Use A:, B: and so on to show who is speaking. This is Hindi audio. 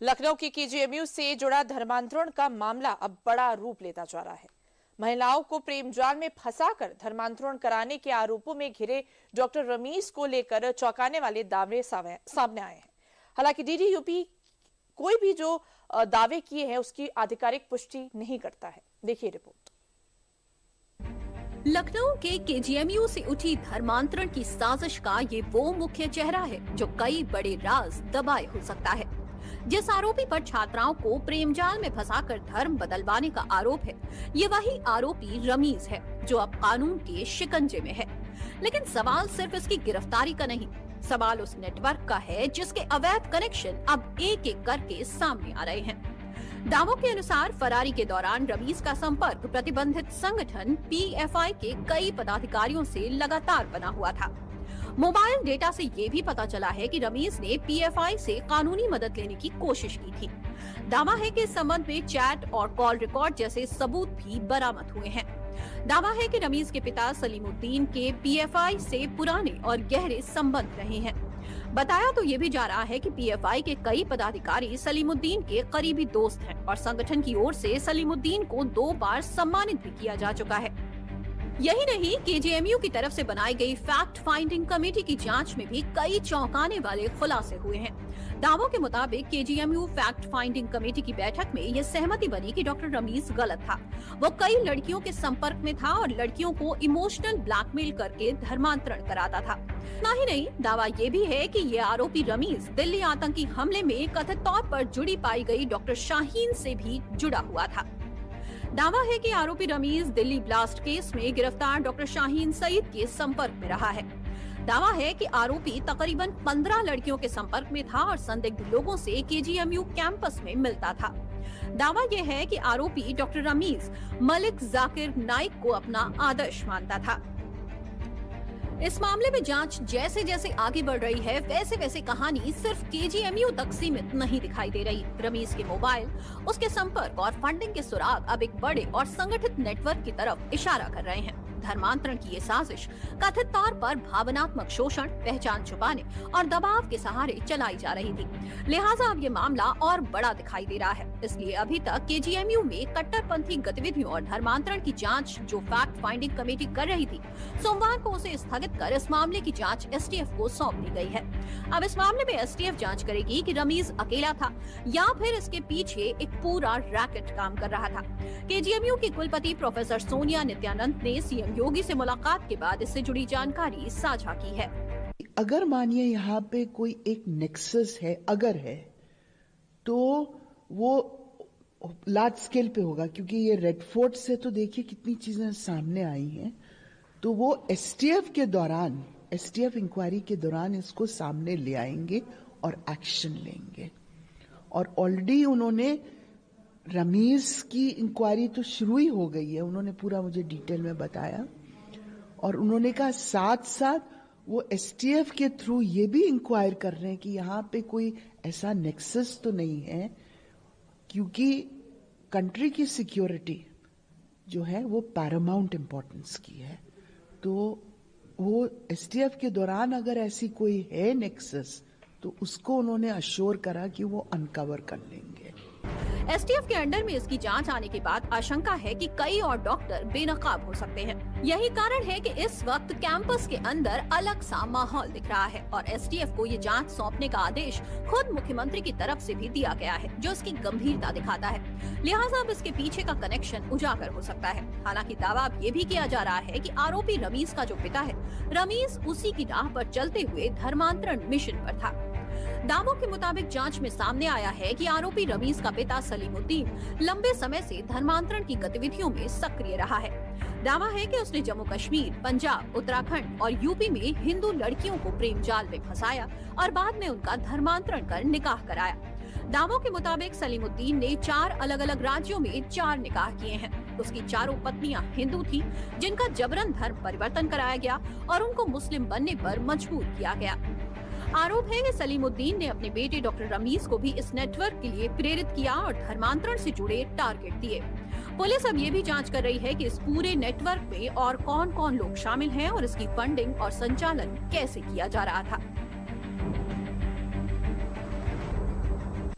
A: लखनऊ की केजीएमयू से जुड़ा धर्मांतरण का मामला अब बड़ा रूप लेता जा रहा है। महिलाओं को प्रेम जाल में फंसाकर धर्मांतरण कराने के आरोपों में घिरे डॉक्टर रमीज को लेकर चौंकाने वाले दावे सामने आए हैं। हालांकि डीडीयूपी कोई भी जो दावे किए हैं उसकी आधिकारिक पुष्टि नहीं करता है। देखिए रिपोर्ट।
B: लखनऊ के केजीएमयू से उठी धर्मांतरण की साजिश का ये वो मुख्य चेहरा है जो कई बड़े राज दबाए हो सकता है। जिस आरोपी पर छात्राओं को प्रेमजाल में फंसाकर धर्म बदलवाने का आरोप है, ये वही आरोपी रमीज है जो अब कानून के शिकंजे में है। लेकिन सवाल सिर्फ इसकी गिरफ्तारी का नहीं, सवाल उस नेटवर्क का है जिसके अवैध कनेक्शन अब एक एक करके सामने आ रहे हैं। दावों के अनुसार फरारी के दौरान रमीज का संपर्क प्रतिबंधित संगठन पीएफआई के कई पदाधिकारियों से लगातार बना हुआ था। मोबाइल डेटा से ये भी पता चला है कि रमीज ने पीएफआई से कानूनी मदद लेने की कोशिश की थी। दावा है कि इस संबंध में चैट और कॉल रिकॉर्ड जैसे सबूत भी बरामद हुए हैं। दावा है कि रमीज के पिता सलीमुद्दीन के पीएफआई से पुराने और गहरे संबंध रहे हैं। बताया तो ये भी जा रहा है कि पीएफआई के कई पदाधिकारी सलीमुद्दीन के करीबी दोस्त हैं और संगठन की ओर से सलीमुद्दीन को 2 बार सम्मानित भी किया जा चुका है। यही नहीं, केजीएमयू की तरफ से बनाई गई फैक्ट फाइंडिंग कमेटी की जांच में भी कई चौंकाने वाले खुलासे हुए हैं। दावों के मुताबिक केजीएमयू फैक्ट फाइंडिंग कमेटी की बैठक में यह सहमति बनी कि डॉक्टर रमीज गलत था। वो कई लड़कियों के संपर्क में था और लड़कियों को इमोशनल ब्लैकमेल करके धर्मांतरण कराता था। इतना ही नहीं, दावा ये भी है कि ये आरोपी रमीज दिल्ली आतंकी हमले में कथित तौर पर जुड़ी पाई गई डॉक्टर शाहीन से भी जुड़ा हुआ था। दावा है कि आरोपी रमीज दिल्ली ब्लास्ट केस में गिरफ्तार डॉक्टर शाहीन सईद के संपर्क में रहा है। दावा है कि आरोपी तकरीबन 15 लड़कियों के संपर्क में था और संदिग्ध लोगों से केजीएमयू कैंपस में मिलता था। दावा यह है कि आरोपी डॉक्टर रमीज मलिक जाकिर नाइक को अपना आदर्श मानता था। इस मामले में जांच जैसे जैसे आगे बढ़ रही है, वैसे वैसे कहानी सिर्फ केजीएमयू तक सीमित नहीं दिखाई दे रही। रमीज के मोबाइल, उसके संपर्क और फंडिंग के सुराग अब एक बड़े और संगठित नेटवर्क की तरफ इशारा कर रहे हैं। धर्मांतरण की ये साजिश कथित तौर पर भावनात्मक शोषण, पहचान छुपाने और दबाव के सहारे चलाई जा रही थी। लिहाजा अब ये मामला और बड़ा दिखाई दे रहा है। इसलिए अभी तक केजीएमयू में कट्टरपंथी गतिविधियों और धर्मांतरण की जांच जो फैक्ट फाइंडिंग कमेटी कर रही थी, सोमवार को उसे स्थगित कर इस मामले की जांच एसटीएफ को सौंप दी गई है। अब इस मामले में एसटीएफ जांच करेगी कि रमीज अकेला था या फिर इसके पीछे एक पूरा रैकेट काम कर रहा था। केजीएमयू की कुलपति प्रोफेसर सोनिया नित्यानंद ने सीएम योगी से मुलाकात के बाद इससे जुड़ी जानकारी साझा की है।
C: अगर मानिए यहाँ पे कोई एक नेक्सस है, अगर है, तो वो लार्ज स्केल पे होगा, क्योंकि ये रेड फोर्ट से तो देखिए कितनी चीजें सामने आई हैं। तो वो एसटीएफ के दौरान, एसटीएफ इंक्वायरी के दौरान इसको सामने ले आएंगे और एक्शन लेंगे। और ऑलरेडी उन्होंने रमीज की इंक्वायरी तो शुरू ही हो गई है, उन्होंने पूरा मुझे डिटेल में बताया। और उन्होंने कहा साथ साथ वो एसटीएफ के थ्रू ये भी इंक्वायर कर रहे हैं कि यहाँ पे कोई ऐसा नेक्सस तो नहीं है, क्योंकि कंट्री की सिक्योरिटी जो है वो पैरामाउंट इंपॉर्टेंस की है। तो वो एसटीएफ के दौरान अगर ऐसी कोई है नेक्सस, तो उसको उन्होंने अश्योर करा कि वो अनकवर कर लेंगे।
B: एसटीएफ के अंडर में इसकी जांच आने के बाद आशंका है कि कई और डॉक्टर बेनकाब हो सकते हैं। यही कारण है कि इस वक्त कैंपस के अंदर अलग सा माहौल दिख रहा है और एसटीएफ को ये जांच सौंपने का आदेश खुद मुख्यमंत्री की तरफ से भी दिया गया है, जो इसकी गंभीरता दिखाता है। लिहाजा अब इसके पीछे का कनेक्शन उजागर हो सकता है। हालांकि दावा अब ये भी किया जा रहा है कि आरोपी रमीज का जो पिता है, रमीज उसी की राह पर चलते हुए धर्मांतरण मिशन पर था। दावों के मुताबिक जांच में सामने आया है कि आरोपी रमीज का पिता सलीमुद्दीन लंबे समय से धर्मांतरण की गतिविधियों में सक्रिय रहा है। दावा है कि उसने जम्मू कश्मीर, पंजाब, उत्तराखंड और यूपी में हिंदू लड़कियों को प्रेम जाल में फंसाया और बाद में उनका धर्मांतरण कर निकाह कराया। दावों के मुताबिक सलीमुद्दीन ने 4 अलग अलग राज्यों में 4 निकाह किए हैं। उसकी चारों पत्नियां हिंदू थीं, जिनका जबरन धर्म परिवर्तन कराया गया और उनको मुस्लिम बनने पर मजबूर किया गया। आरोप है कि सलीमुद्दीन ने अपने बेटे डॉक्टर रमीज को भी इस नेटवर्क के लिए प्रेरित किया और धर्मांतरण से जुड़े टारगेट दिए। पुलिस अब ये भी जांच कर रही है कि इस पूरे नेटवर्क में और कौन कौन लोग शामिल हैं और इसकी फंडिंग और संचालन कैसे किया जा रहा था।